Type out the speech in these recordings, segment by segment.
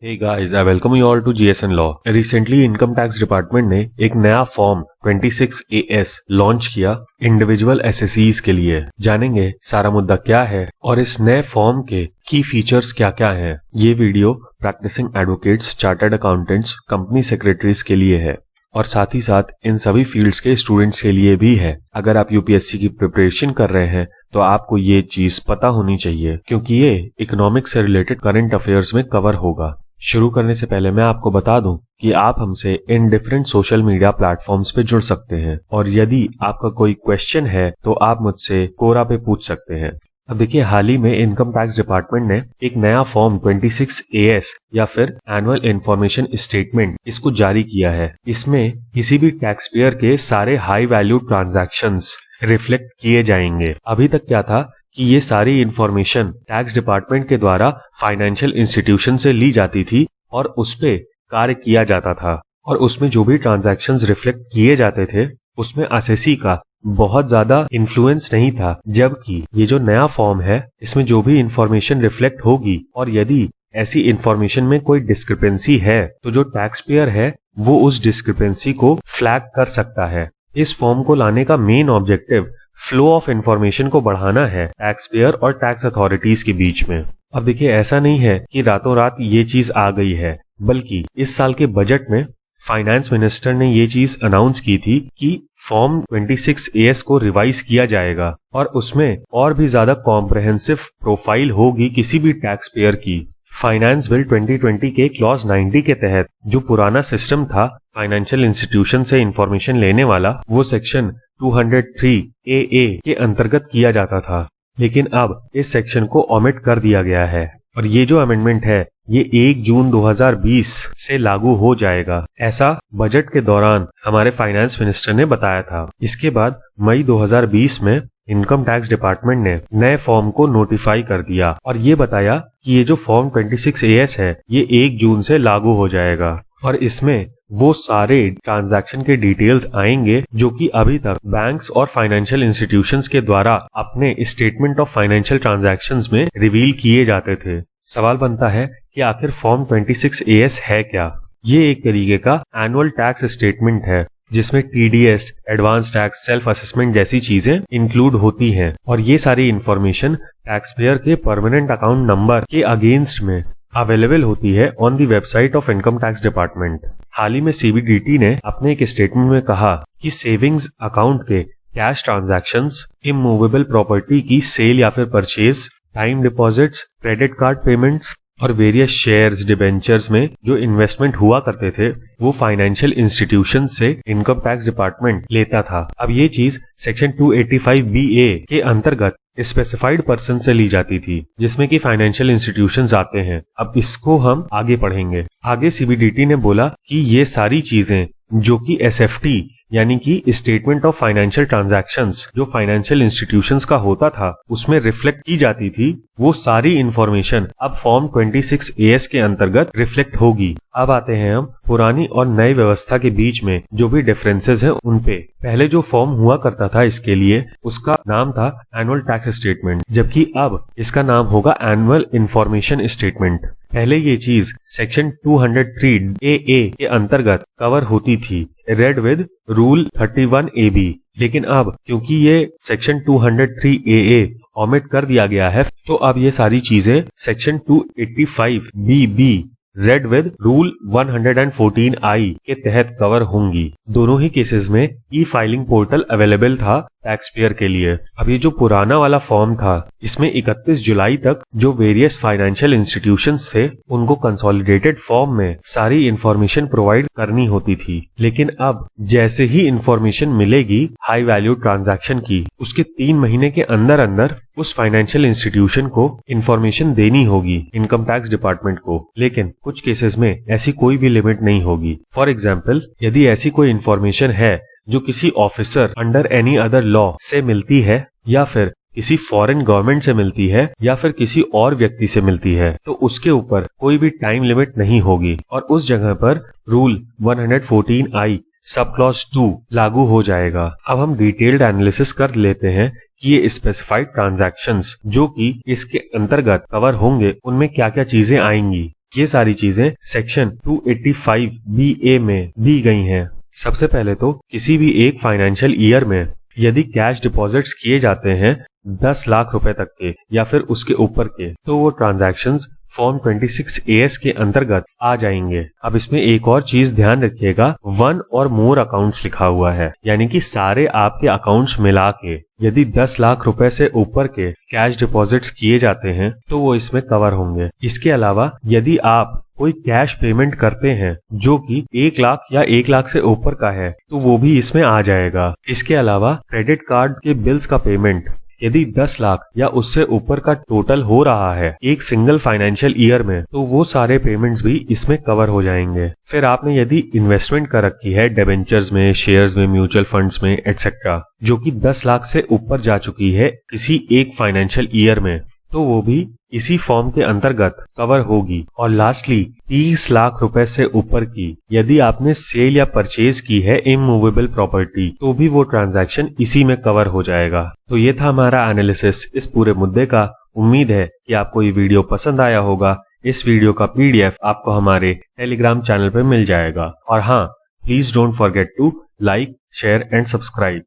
Hey guys, I welcome you all to GSN Law. Recently income tax department ने एक नया form 26AS launch किया individual एसएसईज के लिए। जानेंगे सारा मुद्दा क्या है और इस नए फॉर्म के की फीचर्स क्या क्या हैं। ये video practicing advocates, chartered accountants, company secretaries के लिए है और साथ ही साथ इन सभी फील्ड्स के स्टूडेंट्स के लिए भी है। अगर आप यूपीएससी की प्रिपरेशन कर रहे हैं तो आपको ये चीज पता होनी चाहिए क्योंकि ये इकोनॉमिक्स से रिलेटेड करंट अफेयर्स में कवर होगा। शुरू करने से पहले मैं आपको बता दूं कि आप हमसे in different social media platforms पे जुड़ सकते हैं और यदि आपका कोई क्वेश्चन है तो आप मुझसे कोरा पे पूछ सकते हैं। अब देखिए, हाल ही में इनकम टैक्स डिपार्टमेंट ने एक नया फॉर्म 26AS या फिर एनुअल इंफॉर्मेशन स्टेटमेंट इसको जारी किया है। इसमें किसी भी टैक्स पेयर के सारे हाई वैल्यू ट्रांजैक्शंस रिफ्लेक्ट किए जाएंगे। अभी तक क्या था कि ये सारी इंफॉर्मेशन टैक्स डिपार्टमेंट के द्वारा फाइनेंशियल इंस्टीट्यूशन से ली जाती थी और उस पे कार्य किया जाता था और उसमें जो भी ट्रांजैक्शंस रिफ्लेक्ट किए जाते थे उसमें एसएससी का बहुत ज्यादा इन्फ्लुएंस नहीं था। जबकि ये जो नया फॉर्म है इसमें जो भी इंफॉर्मेशन रिफ्लेक्ट होगी और यदि ऐसी इंफॉर्मेशन में कोई डिस्क्रिपेंसी है तो जो टैक्स पेयर है वो उस डिस्क्रिपेंसी को फ्लैग कर सकता है। इस फॉर्म को लाने का main objective flow of information को बढ़ाना है टैक्स पेयर और टैक्स अथॉरिटीज के बीच में। अब देखिए, ऐसा नहीं है कि रातों रात ये चीज आ गई है, बल्कि इस साल के बजट में फाइनेंस मिनिस्टर ने ये चीज अनाउंस की थी कि फॉर्म 26AS को रिवाइज किया जाएगा और उसमें और भी ज्यादा कॉम्प्रहेंसिव प्रोफाइल होगी किसी भी टैक्स पेयर की। फाइनेंस बिल 2020 के क्लॉज 90 के तहत जो पुराना सिस्टम था फाइनेंशियल इंस्टीट्यूशन से इंफॉर्मेशन लेने वाला, वो सेक्शन 203AA के अंतर्गत किया जाता था, लेकिन अब इस सेक्शन को ओमिट कर दिया गया है और ये जो अमेंडमेंट है ये 1 जून 2020 से लागू हो जाएगा। ऐसा बजट के दौरान हमारे फाइनेंस मिनिस्टर ने बताया था। इसके बाद मई 2020 में इनकम टैक्स डिपार्टमेंट ने नए फॉर्म को नोटिफाई कर दिया और ये बताया कि ये जो फॉर्म 26AS है ये 1 जून से लागू हो जाएगा और इसमें वो सारे ट्रांजैक्शन के डिटेल्स आएंगे जो कि अभी तक बैंक्स और फाइनेंशियल इंस्टीट्यूशंस के द्वारा अपने स्टेटमेंट ऑफ फाइनेंशियल ट्रांजैक्शंस में रिवील किए जाते थे। सवाल बनता है कि आखिर फॉर्म 26AS है क्या? ये एक तरीके का एनुअल टैक्स स्टेटमेंट है जिसमें TDS, advance tax, self assessment जैसी चीजें इंक्लूड होती हैं और ये सारी इंफॉर्मेशन टैक्स पेयर के परमानेंट अकाउंट नंबर के अगेंस्ट में अवेलेबल होती है on the website of income tax department. हाल ही में सीबीडीटी ने अपने एक स्टेटमेंट में कहा कि सेविंग्स अकाउंट के कैश ट्रांजैक्शंस, इमूवेबल प्रॉपर्टी की सेल या फिर purchase, time deposits, credit card payments और वेरियस शेयर्स, डिबेंचर्स में जो इन्वेस्टमेंट हुआ करते थे वो फाइनेंशियल इंस्टीट्यूशन से इनकम टैक्स डिपार्टमेंट लेता था। अब ये चीज सेक्शन 285BA के अंतर्गत स्पेसिफाइड पर्सन से ली जाती थी जिसमें कि फाइनेंशियल इंस्टीट्यूशंस आते हैं। अब इसको हम आगे पढ़ेंगे। आगे सीबीडीटी ने बोला कि ये सारी चीजें जो कि एसएफटी यानी कि स्टेटमेंट ऑफ फाइनेंशियल ट्रांजैक्शंस जो फाइनेंशियल इंस्टीट्यूशंस का होता था उसमें रिफ्लेक्ट की जाती थी, वो सारी इंफॉर्मेशन अब फॉर्म 26AS के अंतर्गत रिफ्लेक्ट होगी। अब आते हैं हम पुरानी और नई व्यवस्था के बीच में जो भी डिफरेंसेस हैं उन पे। पहले जो फॉर्म हुआ करता था इसके लिए उसका नाम था एनुअल टैक्स स्टेटमेंट, जबकि अब इसका नाम होगा एनुअल इंफॉर्मेशन स्टेटमेंट। पहले ये चीज सेक्शन 203AA के अंतर्गत कवर होती थी, रेड विद रूल 31AB, लेकिन अब क्योंकि ये सेक्शन 203AA ओमिट कर दिया गया है तो अब ये सारी चीजें section 285BB read with rule 114I के तहत कवर होंगी। दोनों ही केसेस में ई फाइलिंग पोर्टल अवेलेबल था टैक्स पेयर के लिए। अब ये जो पुराना वाला फॉर्म था इसमें 31 जुलाई तक जो वेरियस फाइनेंशियल इंस्टीट्यूशंस थे उनको कंसोलिडेटेड फॉर्म में सारी इंफॉर्मेशन प्रोवाइड करनी होती थी, लेकिन अब जैसे ही इंफॉर्मेशन मिलेगी हाई वैल्यू ट्रांजैक्शन की उसके 3 महीने के अंदर अंदर उस फाइनेंशियल इंस्टीट्यूशन को इंफॉर्मेशन देनी होगी इनकम टैक्स डिपार्टमेंट को। लेकिन कुछ केसेस में ऐसी कोई भी लिमिट नहीं होगी। फॉर एग्जाम्पल, यदि ऐसी कोई इंफॉर्मेशन है जो किसी officer under any other law से मिलती है या फिर किसी फॉरेन गवर्नमेंट से मिलती है या फिर किसी और व्यक्ति से मिलती है तो उसके ऊपर कोई भी टाइम लिमिट नहीं होगी और उस जगह पर रूल 114I सब क्लॉज 2 लागू हो जाएगा। अब हम डिटेल्ड एनालिसिस कर लेते हैं कि ये स्पेसिफाइड ट्रांजैक्शंस जो कि इसके अंतर्गत कवर होंगे उनमें क्या क्या चीजें आएंगी। ये सारी चीजें सेक्शन 285BA में दी गई हैं। सबसे पहले तो किसी भी एक फाइनेंशियल ईयर में यदि कैश डिपॉजिट्स किए जाते हैं 10 लाख रुपए तक के या फिर उसके ऊपर के, तो वो ट्रांजैक्शंस फॉर्म 26AS के अंतर्गत आ जाएंगे। अब इसमें एक और चीज ध्यान रखिएगा, 1 और मोर अकाउंट्स लिखा हुआ है, यानी कि सारे आपके अकाउंट्स मिला के यदि 10 लाख रुपए से ऊपर के कैश डिपॉजिट्स किए जाते हैं तो वो इसमें कवर होंगे। इसके अलावा यदि आप कोई कैश पेमेंट करते हैं जो कि 1 लाख या 1 लाख से ऊपर का है तो वो भी इसमें आ जाएगा। इसके अलावा क्रेडिट कार्ड के बिल्स का पेमेंट यदि 10 लाख या उससे ऊपर का टोटल हो रहा है एक सिंगल फाइनेंशियल ईयर में, तो वो सारे पेमेंट्स भी इसमें कवर हो जाएंगे। फिर आपने यदि इन्वेस्टमेंट कर रखी है डिबेंचर्स में, शेयर्स में, म्यूचुअल फंड्स में एक्सेट्रा, जो कि 10 लाख से ऊपर जा चुकी है किसी एक फाइनेंशियल ईयर में, तो वो भी इसी फॉर्म के अंतर्गत कवर होगी। और लास्टली 30 लाख रुपए से ऊपर की यदि आपने सेल या परचेज की है इमूवेबल प्रॉपर्टी, तो भी वो ट्रांजैक्शन इसी में कवर हो जाएगा। तो ये था हमारा एनालिसिस इस पूरे मुद्दे का। उम्मीद है कि आपको ये वीडियो पसंद आया होगा। इस वीडियो का PDF आपको हमारे टेलीग्राम चैनल पर मिल जाएगा। और हाँ, please don't forget to like, share and subscribe.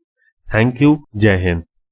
Thank you. जय हिंद।